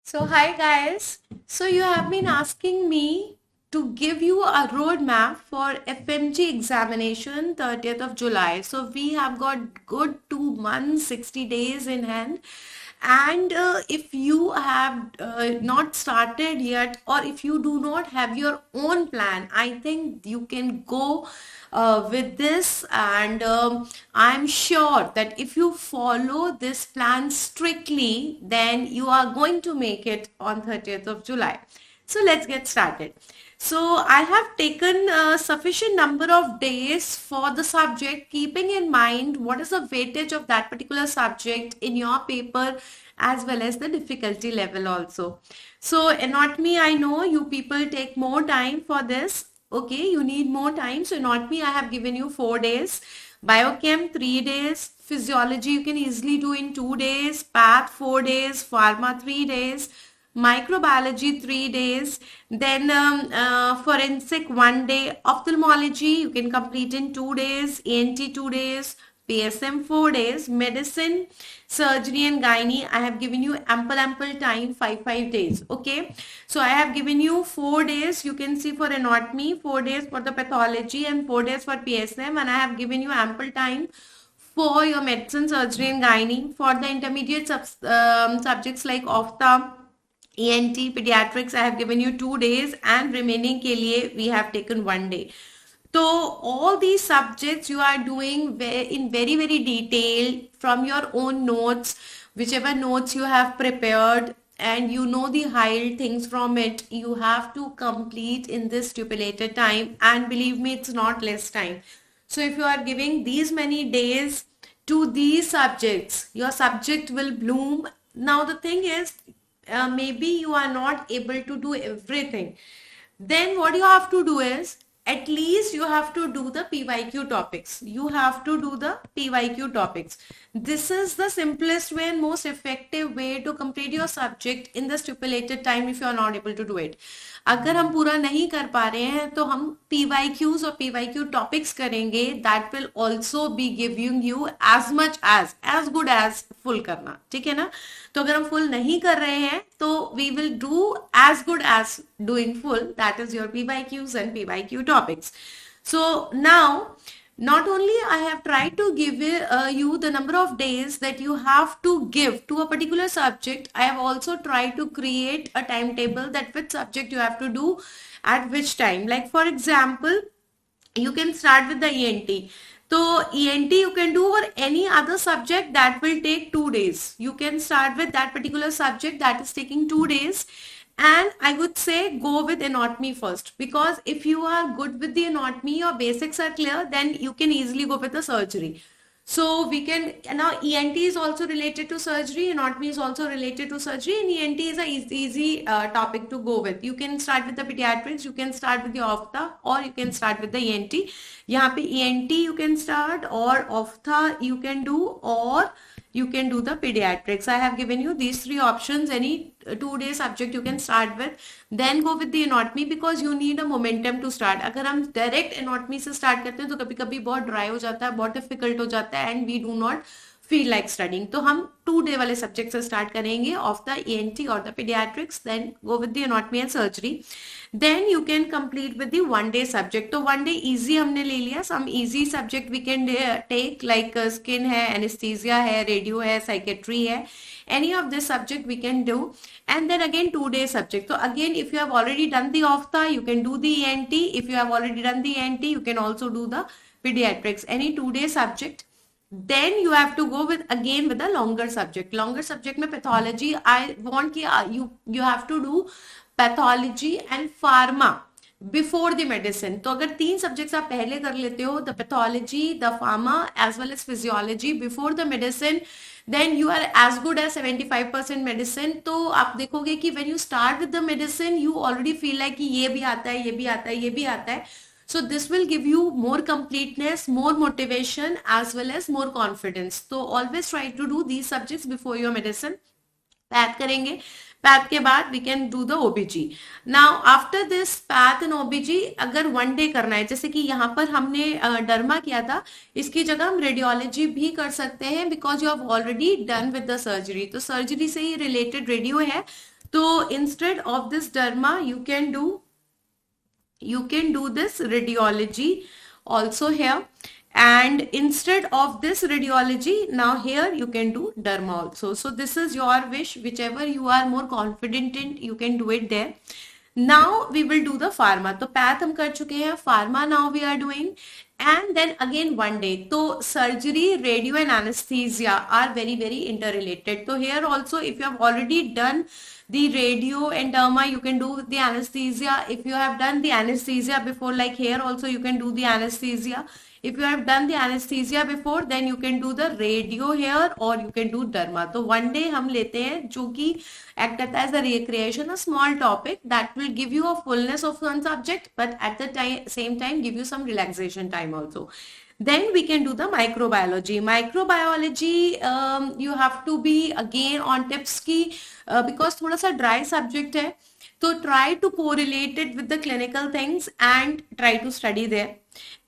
So, hi guys. So, you have been asking me to give you a roadmap for FMG examination 30th of July. So, we have got good 2 months, 60 days in hand. And if you have not started yet, or if you do not have your own plan, I think you can go with this. And I'm sure that if you follow this plan strictly, then you are going to make it on 30th of July. So let's get started. So I have taken a sufficient number of days for the subject, keeping in mind what is the weightage of that particular subject in your paper as well as the difficulty level also. So anatomy, I know you people take more time for this. Okay, you need more time. So anatomy, I have given you 4 days. Biochem, 3 days. Physiology, you can easily do in 2 days. Path, 4 days. Pharma, 3 days. Microbiology, 3 days. Then forensic, 1 day. Ophthalmology, you can complete in 2 days. ENT, 2 days. PSM, 4 days. Medicine, surgery and gynae, I have given you ample time, 5 days. Okay, so I have given you 4 days. You can see for anatomy, 4 days for the pathology and 4 days for PSM, and I have given you ample time for your medicine, surgery and gynae. For the intermediate subjects like ophtha, ENT, pediatrics, I have given you 2 days, and remaining के लिए we have taken 1 day. So all these subjects you are doing in very detail from your own notes, whichever notes you have prepared, and you know the high things from it, you have to complete in this stipulated time, and believe me, it's not less time. So if you are giving these many days to these subjects, your subject will bloom. Now the thing is, maybe you are not able to do everything. Then what you have to do is, at least you have to do the PYQ topics. You have to do the PYQ topics. This is the simplest way and most effective way to complete your subject in the stipulated time if you are not able to do it. अगर हम पूरा नहीं कर पा रहे हैं तो हम PYQs और PYQ topics करेंगे. That will also be giving you as much as good as full करना. ठीक है ना? तो अगर हम full नहीं कर रहे हैं तो we will do as good as doing full. That is your PYQs and PYQ topics. So now, not only I have tried to give you the number of days that you have to give to a particular subject, I have also tried to create a timetable that which subject you have to do at which time. Like for example, you can start with the ENT. So ENT you can do for any other subject that will take 2 days. You can start with that particular subject that is taking 2 days. And I would say go with anatomy first, because if you are good with the anatomy, your basics are clear, then you can easily go with the surgery. So we can, now ENT is also related to surgery, anatomy is also related to surgery, and ENT is a easy topic to go with. You can start with the pediatrics, you can start with the ophtha, or you can start with the ENT. यहाँ पे ENT you can start, or ophtha you can do, or you can do the pediatrics. I have given you these 3 options. Any 2-day subject you can start with. Then go with the anatomy, because you need a momentum to start. अगर हम direct anatomy से start करते हैं तो कभी कभी बहुत dry हो जाता है, बहुत difficult हो जाता है, and we do not feel like studying. तो हम 2-day वाले subject से start करेंगे, of the ENT or the pediatrics. Then go with the anatomy and surgery. Then you can complete with the 1-day subject. तो 1 day easy हमने ले लिया. Some easy subject we can take, like skin है, anesthesia है, radio है, psychiatry है. Any of this subject we can do. And then again 2-day subject. So again, if you have already done the ophtha, you can do the ENT. If you have already done the ENT, you can also do the pediatrics. Any 2-day subject. Then you have to go with again with a longer subject. Longer subject में pathology. I want कि you have to do pathology and pharma before the medicine. तो अगर 3 subjects आप पहले कर लेते हो, the pathology, the pharma as well as physiology before the medicine, then you are as good as 75% medicine. तो आप देखोगे कि when you start with the medicine, you already feel like कि ये भी आता है, ये भी आता है, ये भी आता है. So this will give you more completeness, more motivation as well as more confidence. So always try to do these subjects before your medicine. Path करेंगे. Path के बाद we can do the OBG. Now after this path and OBG, अगर 1 day करना है, जैसे कि यहाँ पर हमने डर्मा किया था, इसकी जगह हम रेडियोलॉजी भी कर सकते हैं, because you have already done with the surgery. तो सर्जरी से ही रिलेटेड रेडियो है, So instead of this derma, you can do this radiology also here, and instead of this radiology, now here you can do derma also. So this is your wish, whichever you are more confident in, you can do it there. Now we will do the pharma. तो path हम कर चुके हैं, pharma now we are doing, and then again one day. तो surgery, radio and anesthesia are very interrelated. So here also, if you have already done the radio and derma, you can do the anesthesia. If you have done the anesthesia before, like here also you can do the anesthesia. If you have done the anesthesia before, then you can do the radio here or you can do derma. तो one day हम लेते हैं जो कि act as a recreation, a small topic that will give you a fullness of one subject, but at the same time give you some relaxation time also. Then we can do the microbiology. Microbiology, you have to be again on tips की because थोड़ा सा dry subject है. So try to correlate it with the clinical things and try to study there.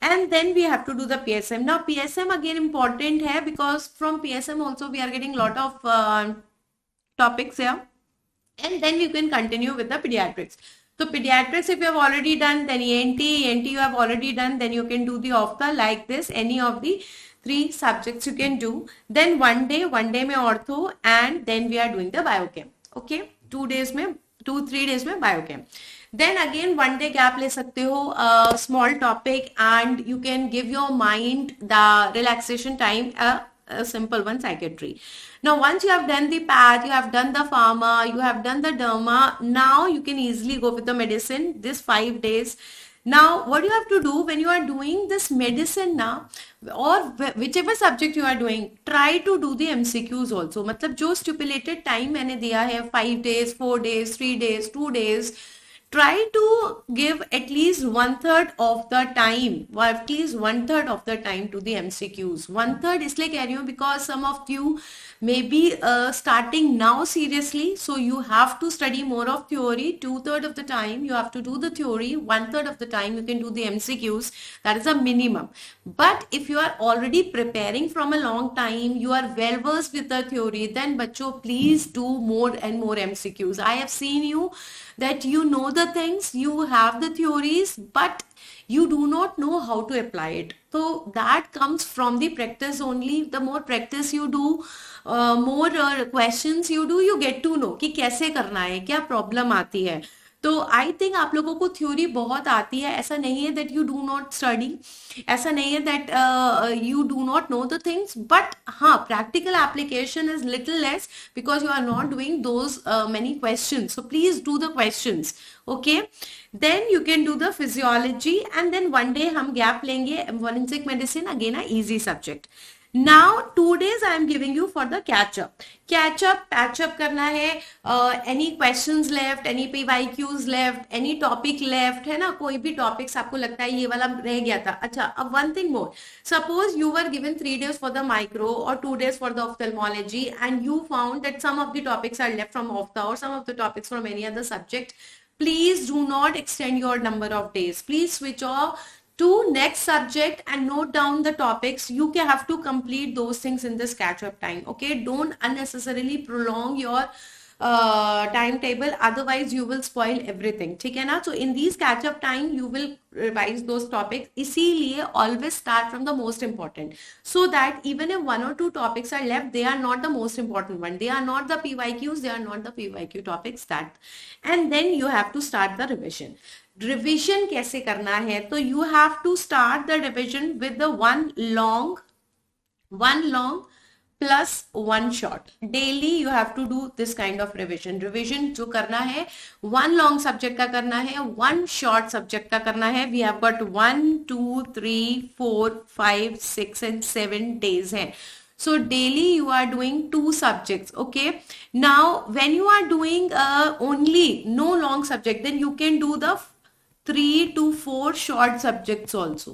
And then we have to do the PSM. Now PSM again important hai because from PSM also we are getting lot of topics here. And then you can continue with the pediatrics. So pediatrics, if you have already done, then ENT you have already done, then you can do the ophtha like this, any of the 3 subjects you can do. Then one day mein ortho, and then we are doing the biochem. Okay, 2-3 days mein biochem. Then again one day gap le sakte ho, a small topic, and you can give your mind the relaxation time, a simple one, psychiatry. Now once you have done the path, you have done the pharma, you have done the derma, now you can easily go with the medicine, this 5 days. Now what you have to do when you are doing this medicine now, or whichever subject you are doing, try to do the MCQs also. मतलब जो stipulated time मैंने दिया है, 5 days, 4 days, 3 days, 2 days, try to give at least 1/3 of the time, or at least 1/3 of the time to the MCQs. 1/3 इसलिए कह रही हूँ because some of you may be starting now seriously, so you have to study more of theory. 2/3 of the time you have to do the theory, 1/3 of the time you can do the MCQs. That is a minimum. But if you are already preparing from a long time, you are well versed with the theory, then bachcho, please do more and more MCQs. I have seen you that you know the things, you have the theories, but you do not know how to apply it. So that comes from the practice only. The more practice you do, more questions you do, you get to know कि कैसे करना है, क्या problem आती है. तो I think आप लोगों को थ्योरी बहुत आती है. ऐसा नहीं है that you do not study, ऐसा नहीं है that you do not know the things, but हाँ, practical application is little less because you are not doing those many questions. So please do the questions. Okay, then you can do the physiology, and then one day हम gap लेंगे forensic medicine, again a easy subject. Now 2 days I am giving you for the catch up. Patch up करना है. Any questions left, any PYQs left, any topic left है ना, कोई भी topics आपको लगता है ये वाला रह गया था. अच्छा, अब one thing more. Suppose you were given 3 days for the micro or 2 days for the ophthalmology, and you found that some of the topics are left from ophtha or some of the topics from any other subject. Please do not extend your number of days. Please switch off to next subject and note down the topics. You can have to complete those things in this catch up time. Okay, don't unnecessarily prolong your timetable, otherwise you will spoil everything. ठीक है ना. So in these catch up time you will revise those topics. इसीलिए always start from the most important, so that even if 1 or 2 topics are left, they are not the most important one. They are not the PYQs, they are not the PYQ topics. That, and then you have to start the revision. Revision कैसे करना है, तो you have to start the revision with the one long plus 1 short. Daily you have to do this kind of revision जो करना है, 1 long subject का करना है, 1 शॉर्ट सब्जेक्ट का करना है. We have got 1 2 3 4 5 6 and 7 days है. So daily you are doing 2 subjects. Okay, now when you are doing only no long subject, then you can do the 3 to 4 short subjects also.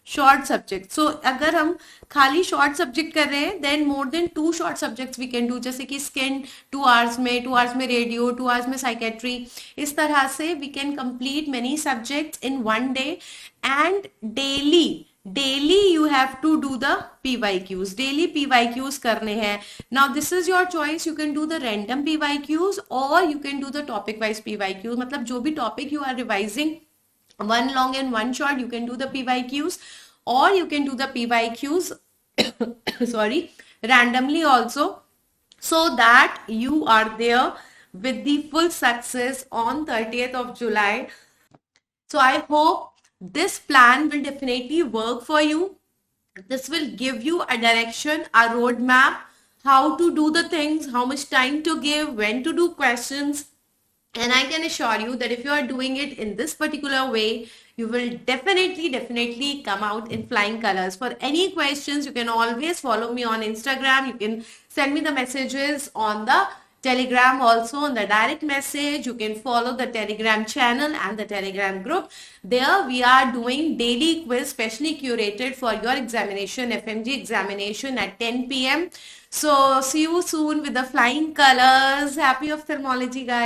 Short subjects. So अगर हम खाली short subject कर रहे हैं, then more than 2 short subjects we can do. जैसे कि skin 2 hours में, 2 hours में radio, 2 hours में psychiatry. इस तरह से we can complete many subjects in one day. And daily you have to do the PYQs. Daily PYQs करने हैं. Now this is your choice. You can do the random PYQs or you can do the topic wise PYQs. मतलब जो भी topic you are revising, one long and one short, you can do the PYQs, or you can do the PYQs sorry, randomly also, so that you are there with the full success on 30th of July. So I hope this plan will definitely work for you. This will give you a direction, a roadmap, how to do the things, how much time to give, when to do questions. And I can assure you that if you are doing it in this particular way, you will definitely come out in flying colors. For any questions, you can always follow me on Instagram. You can send me the messages on the Telegram, also on the direct message. You can follow the Telegram channel and the Telegram group. There we are doing daily quiz specially curated for your examination, FMG examination at 10 p.m. So see you soon with the flying colors. Happy ophthalmology, guys.